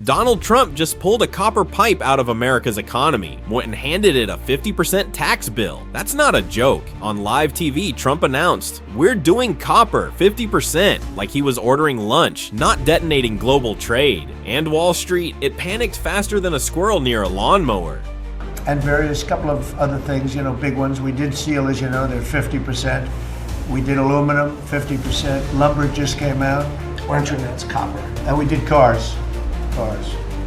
Donald Trump just pulled a copper pipe out of America's economy, went and handed it a 50% tax bill. That's not a joke. On live TV, Trump announced, "We're doing copper 50%, like he was ordering lunch, not detonating global trade. And Wall Street, it panicked faster than a squirrel near a lawnmower. And various couple of other things, big ones. We did steel, as you know, they're 50%. We did aluminum, 50%. Lumber just came out. Why don't you announce copper? And we did cars.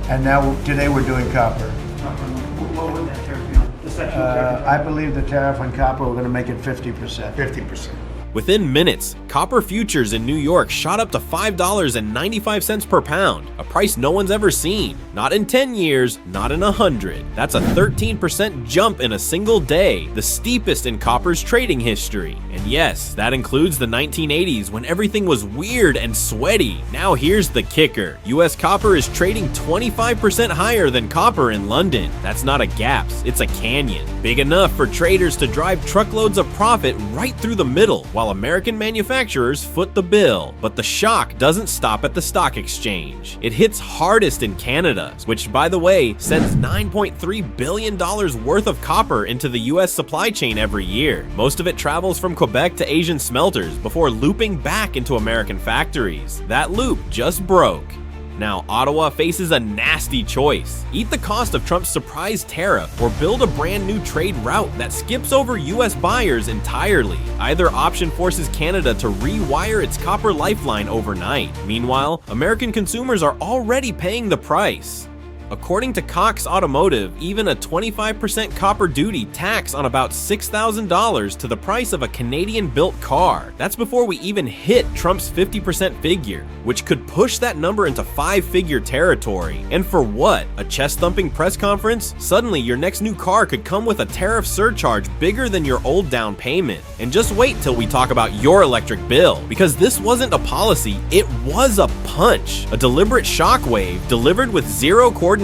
And now today we're doing copper. What would that tariff be on? The section tariff? I believe the tariff on copper, we're going to make it 50%. 50%. Within minutes, copper futures in New York shot up to $5.95 per pound, a price no one's ever seen. Not in 10 years, not in 100. That's a 13% jump in a single day, the steepest in copper's trading history. And yes, that includes the 1980s when everything was weird and sweaty. Now here's the kicker. US copper is trading 25% higher than copper in London. That's not a gaps, it's a canyon. Big enough for traders to drive truckloads of profit right through the middle, while American manufacturers foot the bill. But the shock doesn't stop at the stock exchange. It hits hardest in Canada, which, by the way, sends $9.3 billion worth of copper into the US supply chain every year. Most of it travels from Quebec to Asian smelters before looping back into American factories. That loop just broke. Now, Ottawa faces a nasty choice. Eat the cost of Trump's surprise tariff or build a brand new trade route that skips over US buyers entirely. Either option forces Canada to rewire its copper lifeline overnight. Meanwhile, American consumers are already paying the price. According to Cox Automotive, even a 25% copper duty tax on about $6,000 to the price of a Canadian-built car. That's before we even hit Trump's 50% figure, which could push that number into five-figure territory. And for what? A chest-thumping press conference? Suddenly, your next new car could come with a tariff surcharge bigger than your old down payment. And just wait till we talk about your electric bill, because this wasn't a policy, it was a punch. A deliberate shockwave delivered with zero coordination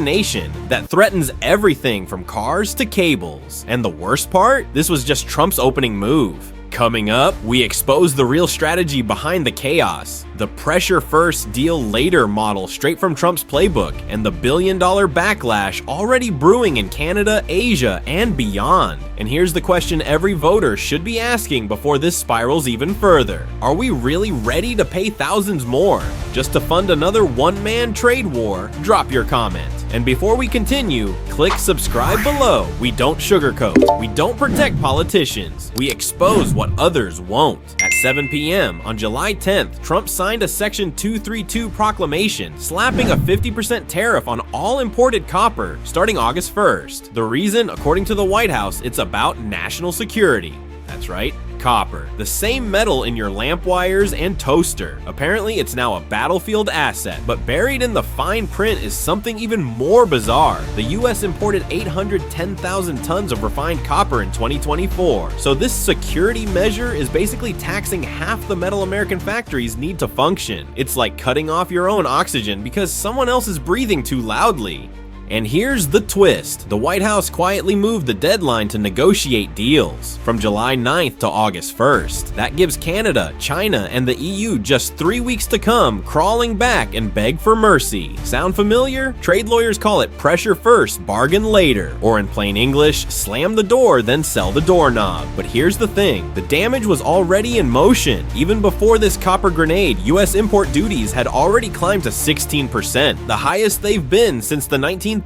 that threatens everything from cars to cables. And the worst part? This was just Trump's opening move. Coming up, we expose the real strategy behind the chaos, the pressure first, deal later model straight from Trump's playbook, and the billion-dollar backlash already brewing in Canada, Asia, and beyond. And here's the question every voter should be asking before this spirals even further. Are we really ready to pay thousands more just to fund another one-man trade war? Drop your comment. And before we continue, click subscribe below. We don't sugarcoat. We don't protect politicians. We expose what others won't. At 7 p.m. on July 10th, Trump signed a Section 232 proclamation slapping a 50% tariff on all imported copper starting August 1st. The reason, according to the White House, it's about national security. That's right, copper, the same metal in your lamp wires and toaster. Apparently, it's now a battlefield asset, but buried in the fine print is something even more bizarre. The US imported 810,000 tons of refined copper in 2024, so this security measure is basically taxing half the metal American factories need to function. It's like cutting off your own oxygen because someone else is breathing too loudly. And here's the twist. The White House quietly moved the deadline to negotiate deals from July 9th to August 1st. That gives Canada, China, and the EU just 3 weeks to come crawling back and beg for mercy. Sound familiar? Trade lawyers call it pressure first, bargain later. Or in plain English, slam the door, then sell the doorknob. But here's the thing. The damage was already in motion. Even before this copper grenade, US import duties had already climbed to 16%, the highest they've been since the 1930s.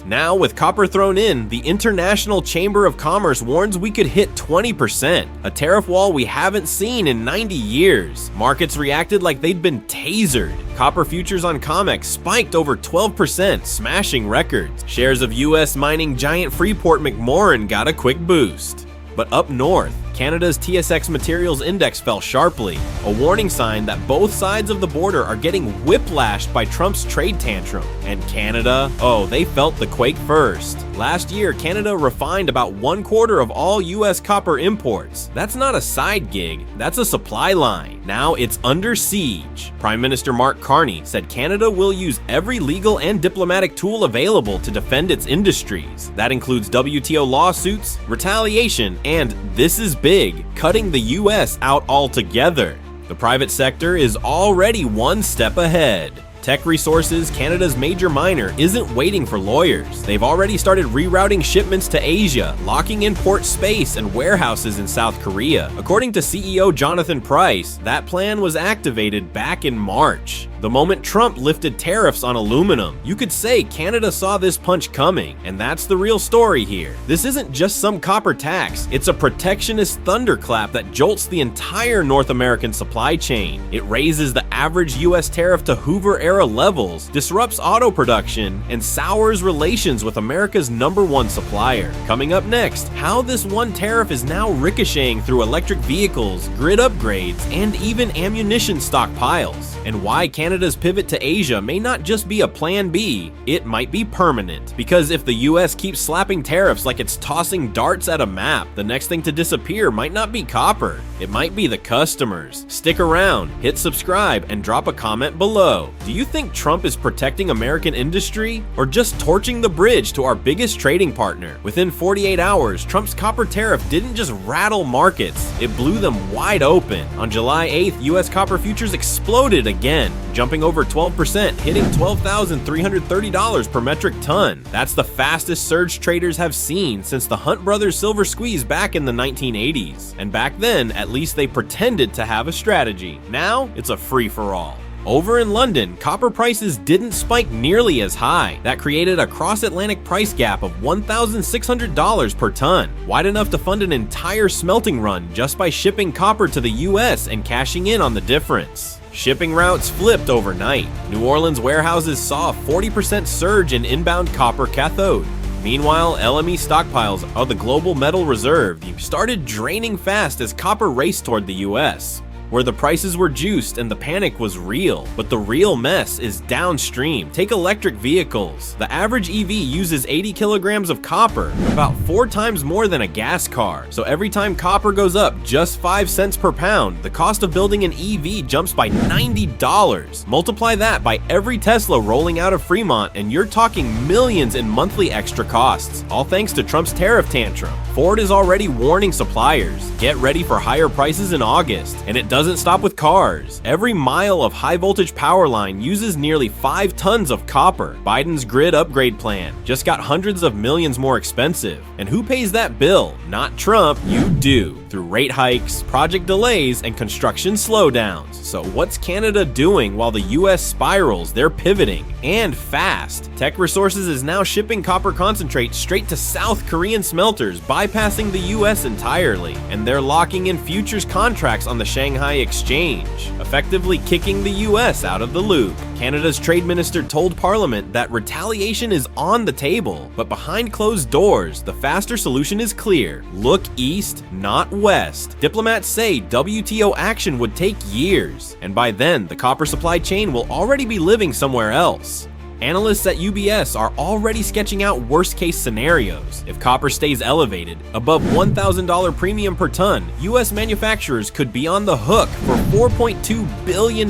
Now, with copper thrown in, the International Chamber of Commerce warns we could hit 20%, a tariff wall we haven't seen in 90 years. Markets reacted like they'd been tasered. Copper futures on COMEX spiked over 12%, smashing records. Shares of US mining giant Freeport-McMoRan got a quick boost. But up north, Canada's TSX Materials Index fell sharply, a warning sign that both sides of the border are getting whiplashed by Trump's trade tantrum. And Canada? Oh, they felt the quake first. Last year, Canada refined about 1/4 of all US copper imports. That's not a side gig, that's a supply line. Now it's under siege. Prime Minister Mark Carney said Canada will use every legal and diplomatic tool available to defend its industries. That includes WTO lawsuits, retaliation, and this is big, cutting the US out altogether. The private sector is already one step ahead. Teck Resources, Canada's major miner, isn't waiting for lawyers. They've already started rerouting shipments to Asia, locking in port space and warehouses in South Korea. According to CEO Jonathan Price, that plan was activated back in March. The moment Trump lifted tariffs on aluminum, you could say Canada saw this punch coming, and that's the real story here. This isn't just some copper tax, it's a protectionist thunderclap that jolts the entire North American supply chain. It raises the average US tariff to Hoover-era levels, disrupts auto production, and sours relations with America's #1 supplier. Coming up next, how this one tariff is now ricocheting through electric vehicles, grid upgrades, and even ammunition stockpiles, and why Canada's pivot to Asia may not just be a plan B, it might be permanent. Because if the US keeps slapping tariffs like it's tossing darts at a map, the next thing to disappear might not be copper, it might be the customers. Stick around, hit subscribe, and drop a comment below. Do you think Trump is protecting American industry, or just torching the bridge to our biggest trading partner? Within 48 hours, Trump's copper tariff didn't just rattle markets, it blew them wide open. On July 8th, US copper futures exploded again, jumping over 12%, hitting $12,330 per metric ton. That's the fastest surge traders have seen since the Hunt Brothers silver squeeze back in the 1980s. And back then, at least they pretended to have a strategy. Now, it's a free-for-all. Over in London, copper prices didn't spike nearly as high. That created a cross-Atlantic price gap of $1,600 per ton, wide enough to fund an entire smelting run just by shipping copper to the US and cashing in on the difference. Shipping routes flipped overnight. New Orleans warehouses saw a 40% surge in inbound copper cathode. Meanwhile, LME stockpiles of the global metal reserve started draining fast as copper raced toward the US, where the prices were juiced and the panic was real. But the real mess is downstream. Take electric vehicles. The average EV uses 80 kilograms of copper, about 4 times more than a gas car. So every time copper goes up just 5 cents per pound, the cost of building an EV jumps by $90. Multiply that by every Tesla rolling out of Fremont, and you're talking millions in monthly extra costs, all thanks to Trump's tariff tantrum. Ford is already warning suppliers, get ready for higher prices in August, and it doesn't stop with cars. Every mile of high voltage power line uses nearly 5 tons of copper. Biden's grid upgrade plan just got hundreds of millions more expensive. And who pays that bill? Not Trump, you do, through rate hikes, project delays, and construction slowdowns. So what's Canada doing while the US spirals? They're pivoting, and fast. Teck Resources is now shipping copper concentrate straight to South Korean smelters, bypassing the US entirely. And they're locking in futures contracts on the Shanghai exchange, effectively kicking the US out of the loop. Canada's trade minister told Parliament that retaliation is on the table, but behind closed doors, the faster solution is clear. Look east, not west. Diplomats say WTO action would take years, and by then, the copper supply chain will already be living somewhere else. Analysts at UBS are already sketching out worst-case scenarios. If copper stays elevated, above $1,000 premium per ton, US manufacturers could be on the hook for $4.2 billion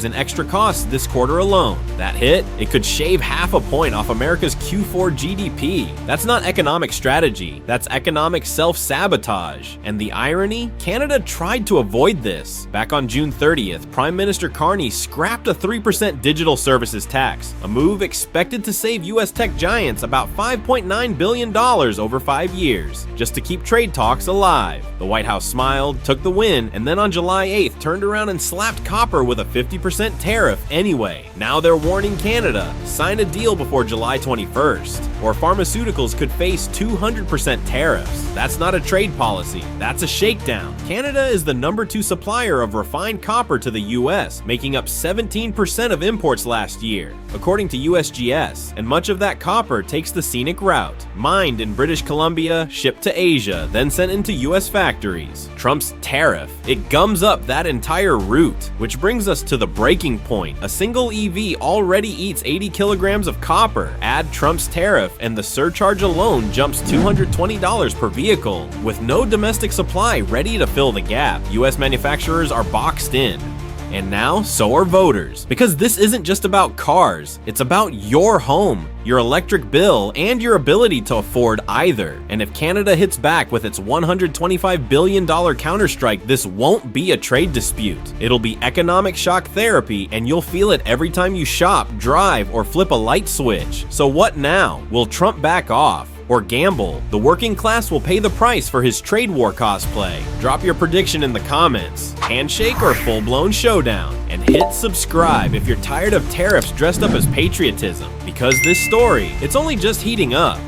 in extra costs this quarter alone. That hit, it could shave half a point off America's Q4 GDP. That's not economic strategy, that's economic self-sabotage. And the irony? Canada tried to avoid this. Back on June 30th, Prime Minister Carney scrapped a 3% digital services tax, a move expected to save US tech giants about $5.9 billion over 5 years, just to keep trade talks alive. The White House smiled, took the win, and then on July 8th turned around and slapped copper with a 50% tariff anyway. Now they're warning Canada, sign a deal before July 21st, or pharmaceuticals could face 200% tariffs. That's not a trade policy, that's a shakedown. Canada is the #2 supplier of refined copper to the US, making up 17% of imports last year, according to USGS, and much of that copper takes the scenic route, mined in British Columbia, shipped to Asia, then sent into US factories. Trump's tariff, it gums up that entire route, which brings us to the breaking point. A single EV already eats 80 kilograms of copper. Add Trump's tariff and the surcharge alone jumps $220 per vehicle, with no domestic supply ready to fill the gap. US manufacturers are boxed in. And now, so are voters. Because this isn't just about cars, it's about your home, your electric bill, and your ability to afford either. And if Canada hits back with its $125 billion counterstrike, this won't be a trade dispute. It'll be economic shock therapy, and you'll feel it every time you shop, drive, or flip a light switch. So what now? Will Trump back off? Or gamble? The working class will pay the price for his trade war cosplay. Drop your prediction in the comments. Handshake or full-blown showdown? And hit subscribe if you're tired of tariffs dressed up as patriotism. Because this story, it's only just heating up.